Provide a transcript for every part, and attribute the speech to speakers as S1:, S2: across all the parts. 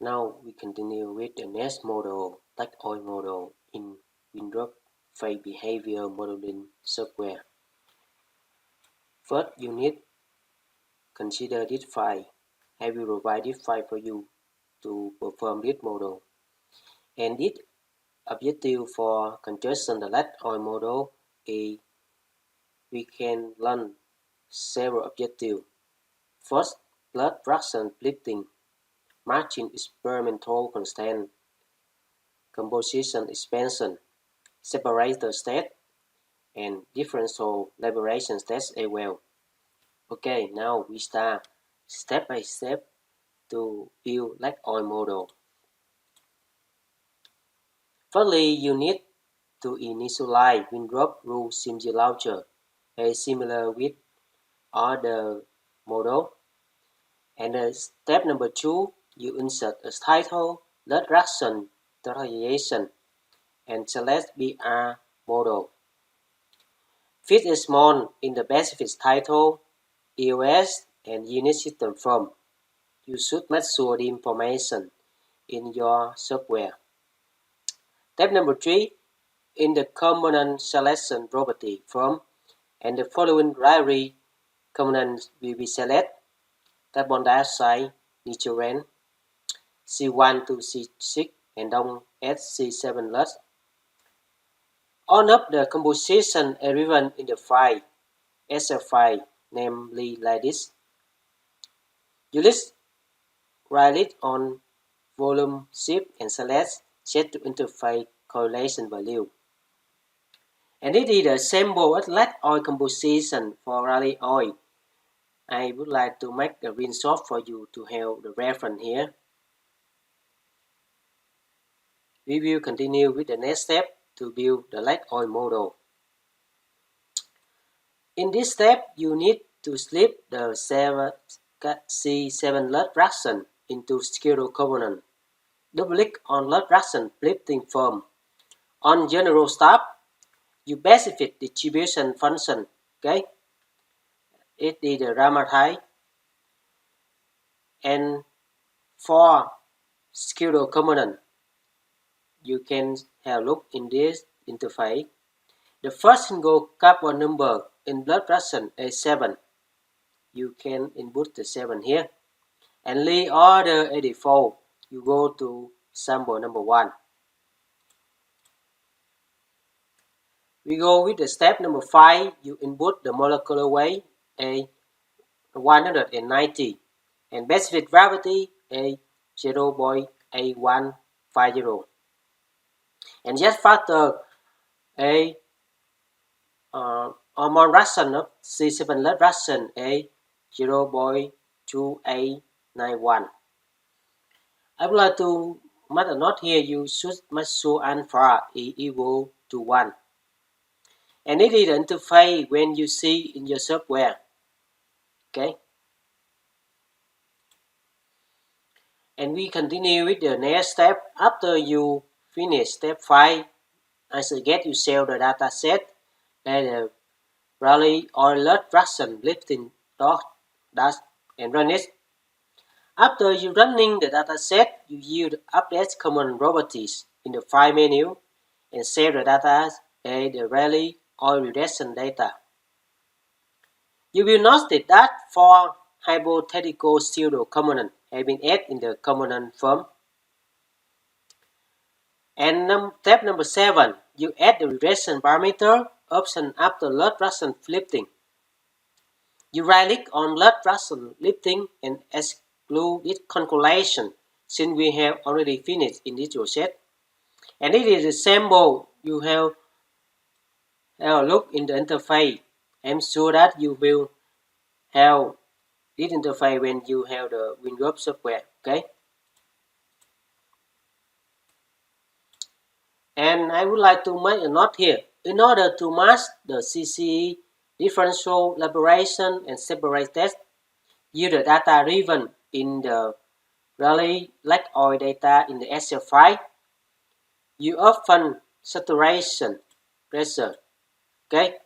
S1: Now we continue with the next model, Tech Oil model in Windrush Phase Behavior Modeling software. First, you need consider this file. I will provide this file for you to perform this model. And this objective for congestion the Tech Oil model is we can run several objectives. First, blood fraction splitting, margin experimental constant, composition expansion, separator state, and differential liberation test as well. Okay, now we start step by step to build Tech Oil model. Firstly, you need to initialize Windrush Rule SimG Launcher, as similar with other model. And step number 2, you insert a title, blood fraction, totalization, and select BR model. Fit a small in the specific title, EOS, and unit system form. You should make sure the information in your software. Step number 3, in the component selection property form, and the following library components will be selected: carbon dioxide, nitrogen, C1 to C6, and down SC7 less. All of the composition relevant in the file, Excel file, namely like this. You list right on volume shift and select set to interface correlation value. And this is the sample of Tech Oil composition for Raleigh oil. I would like to make a screenshot for you to have the reference here. We will continue with the next step to build the Tech Oil model. In this step, you need to split the C7 blood fraction into schedule component. Double-click on blood fraction splitting form. On general step, you specify distribution function. Okay, it is the Ramadhai. And for schedule component, you can have a look in this interface. The first single carbon number in blood fraction is 7. You can input the 7 here. And leave order as default. You go to sample number 1. We go with the step number 5. You input the molecular weight a 190 and specific gravity a 0.8150 and jet factor a hormone fraction of C7 blood fraction a 0.2891. I would like to make a note here. You should make sure alpha is equal to 1. And it is the interface when you see in your software. Okay. And we continue with the next step. After you finish step 5, I suggest you save the data set and the Raleigh oil blood fraction lifting dot dash and run it. After you running the data set, you use update common properties in the file menu and save the data as the Raleigh oil reduction data. You will notice that for hypothetical pseudo component have been added in the component form. And step number 7, you add the regression parameter option after blood fraction lifting. You right-click on blood fraction lifting and exclude this calculation since we have already finished in this process. And it is a sample. You have a look in the interface. I'm sure that you will have this interface when you have the Windrush software. Okay. And I would like to make a note here. In order to match the CCE differential liberation and separate test, use the data driven in the Raleigh Tech Oil data in the Excel file. You open saturation pressure. Okay,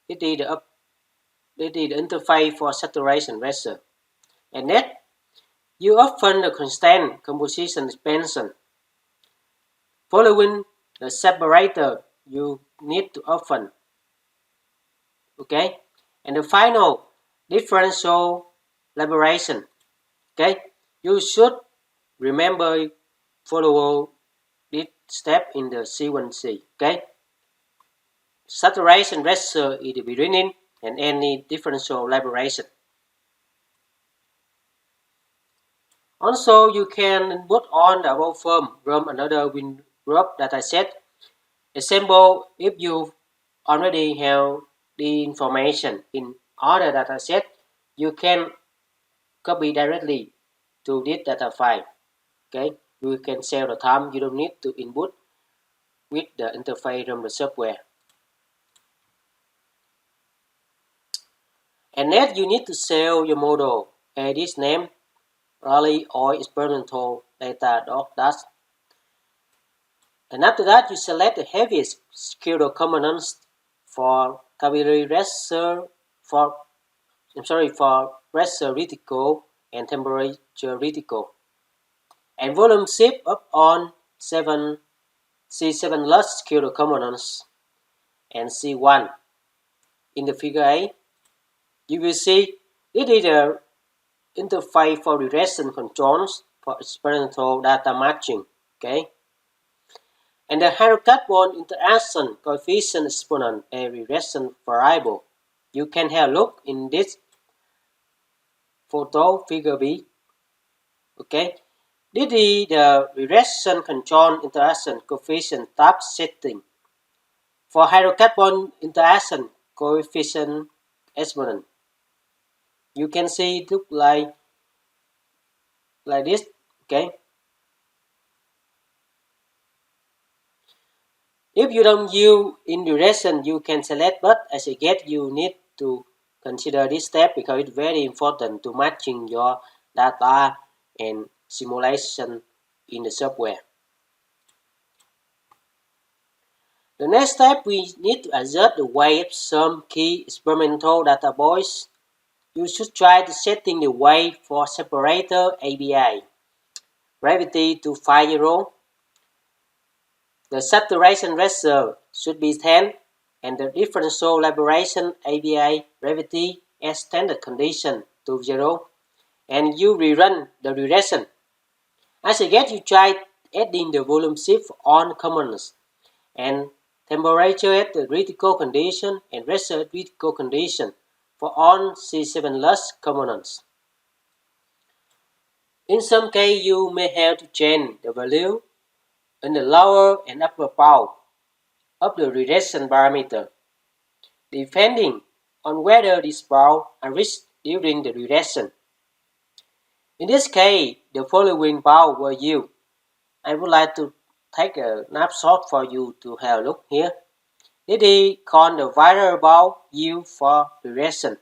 S1: it is the interface for saturation pressure. And next, You often the constant composition expansion. Following the separator, you need to often. Okay, and the final differential liberation. Okay, you should remember follow this step in the sequence. Okay, saturation ratio is the beginning and any differential liberation. Also, you can put on the above form from another WinGroup dataset. Example, if you already have the information in other dataset, you can copy directly to this data file. Okay, you can save the time. You don't need to input with the interface from the software. And next, you need to save your model. This name Rally or experimental data.dash. And after that, you select the heaviest schedule components for capillary pressure, for pressure reticle and temperature reticle. And volume shift up on C7 large schedule components and C1. In the figure A, you will see this is the interface for regression controls for experimental data matching. Okay. And the hydrocarbon interaction coefficient exponent, a regression variable. You can have a look in this photo figure B. Okay, this is the regression control interaction coefficient type setting. For hydrocarbon interaction coefficient exponent, you can see it look like this. Okay. If you don't use in duration, you can select, but as a guest, you need to consider this step because it's very important to matching your data and simulation in the software. The next step, we need to adjust the weight of some key experimental data points. You should try to setting the weight for separator ABI, gravity to 50. The saturation ratio should be 10 and the differential liberation ABI gravity as standard condition to 0 and you rerun the regression. As a guess, you try adding the volume shift on components and temperature at the critical condition and pressure at critical condition for all C7 large components. In some case, you may have to change the value in the lower and upper bound of the regression parameter, depending on whether these bounds are reached during the regression. In this case, the following bounds were used. I would like to take a snapshot for you to have a look here. This is called the viral bound used for regression.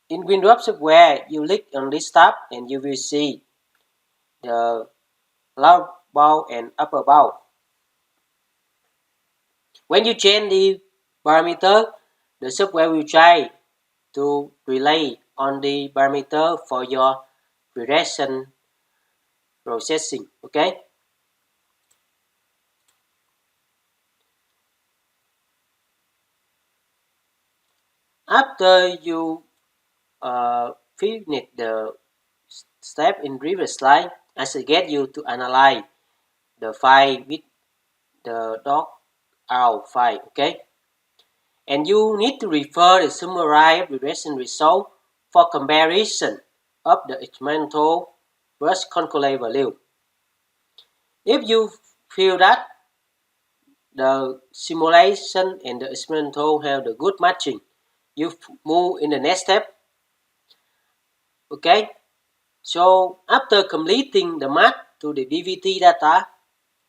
S1: In WinRub software, you click on this tab and you will see the lower bound and upper bound. When you change the parameter, the software will try to rely on the parameter for your regression processing. Okay. After you finish the step in previous slide, I suggest you to analyze the file with the .r file. Okay. And you need to refer the summarized regression result for comparison of the experimental versus concurrent value. If you feel that the simulation and the experimental have the good matching, you move in the next step. Okay, so after completing the match to the BVT data,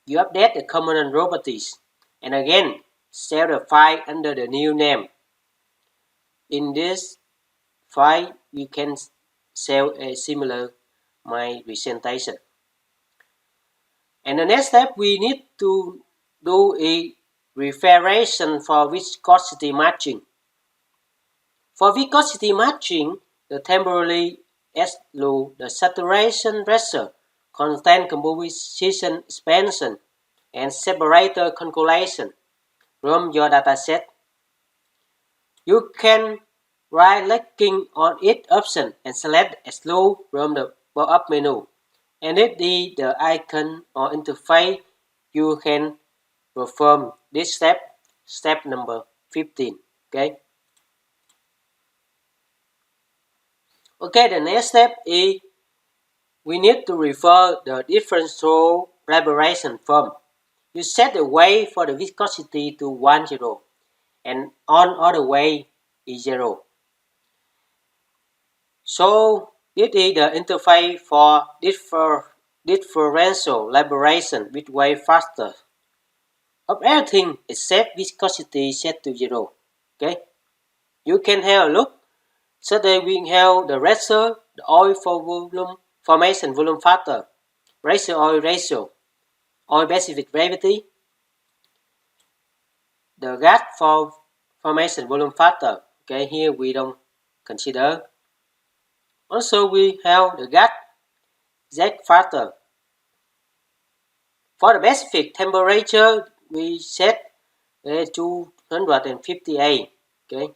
S1: you update the component properties and again save the file under the new name. In this file, you can save a similar my presentation. And the next step, we need to do a refrigeration for viscosity matching. For viscosity matching, the temporary as low the saturation ratio, content composition expansion, and separator calculation from your dataset. You can right-clicking on each option and select Exclude from the pop-up menu. And if the icon or interface, you can perform this step number 15. Okay. Okay, the next step is we need to refer the differential preparation form. You set the weight for the viscosity to 1, 0, and on other way is 0. So this is the interface for differential liberation with weight factor of everything except viscosity set to 0. Okay, you can have a look. So that we have the ratio, the oil for volume formation volume factor, ratio oil ratio, oil specific gravity, the gas for formation volume factor. Okay, here we don't consider. Also we have the gas Z factor. For the specific temperature, we set 258. Okay.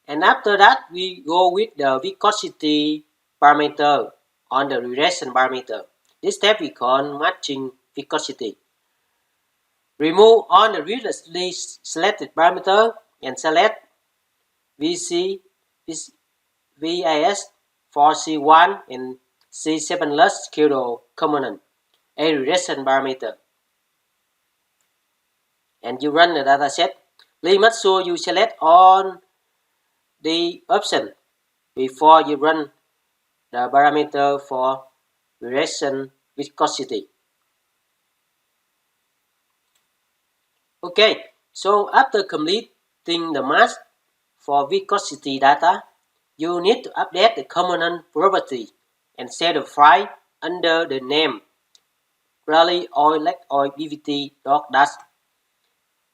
S1: And after that, we go with the viscosity parameter on the regression parameter. This step we call matching viscosity. Remove all the previously selected parameter and select VC, VAS for C1 and C7 less kilo component, a regression parameter. And you run the dataset. Please make sure you select all the option before you run the parameter for regression viscosity. Okay, so after completing the mask for viscosity data, you need to update the component property and set the file under the name Rayleigh oil leg oil BVT dash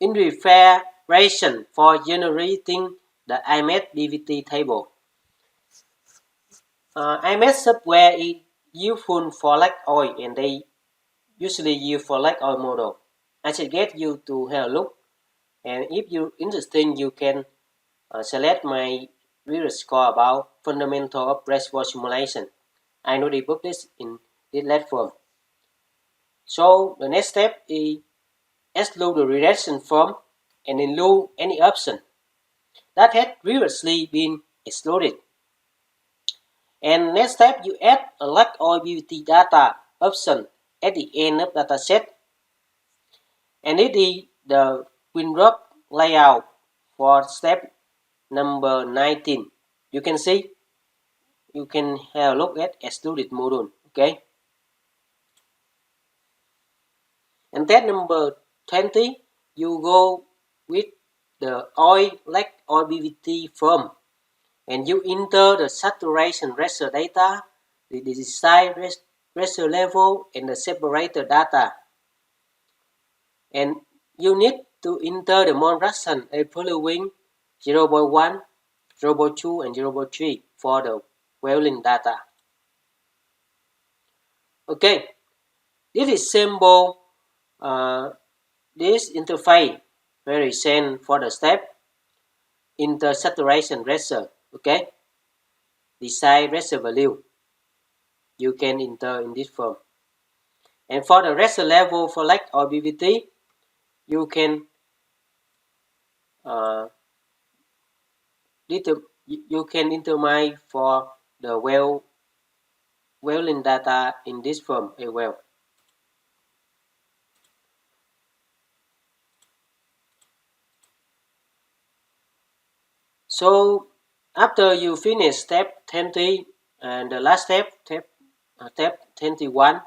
S1: in preparation for generating the IMS BVT table. IMS software is useful for leg oil and they usually use for leg oil model. I suggest you to have a look, and if you're interested, you can select my video score about fundamental of reservoir simulation. I already booked this in this platform. So the next step is exclude the regression form and include any option that had previously been excluded. And next step, you add a leg oil BVT data option at the end of dataset. And it is the WinRub layout for step number 19. You can see, you can have a look at excluded module. Okay. And step number 20, you go with the oil leg oil BVT form and you enter the saturation ratio data, the desired ratio level, and the separator data. And you need to enter the mole fraction following 0.1, 0.2, and 0.3 for the Welling data. Okay, this is simple. This interface very same for the step enter saturation ratio. Okay, decide ratio value. You can enter in this form. And for the ratio level for leg or BVT, you can determine for the Welling data in this form as well. So after you finish step 20 and the last step 21,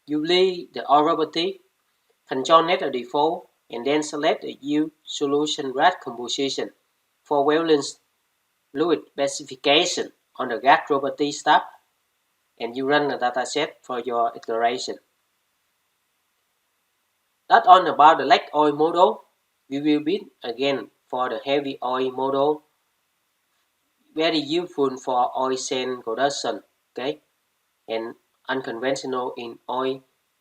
S1: you leave the oil property, control net the default, and then select the U solution gas composition for Welling's fluid specification on the gas property tab, and you run the dataset for your iteration. That's all about the leg oil model. We will meet again for the heavy oil model, very useful for oil sand production, okay, and unconventional in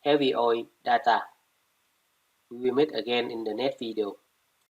S1: heavy oil data. We will meet again in the next video.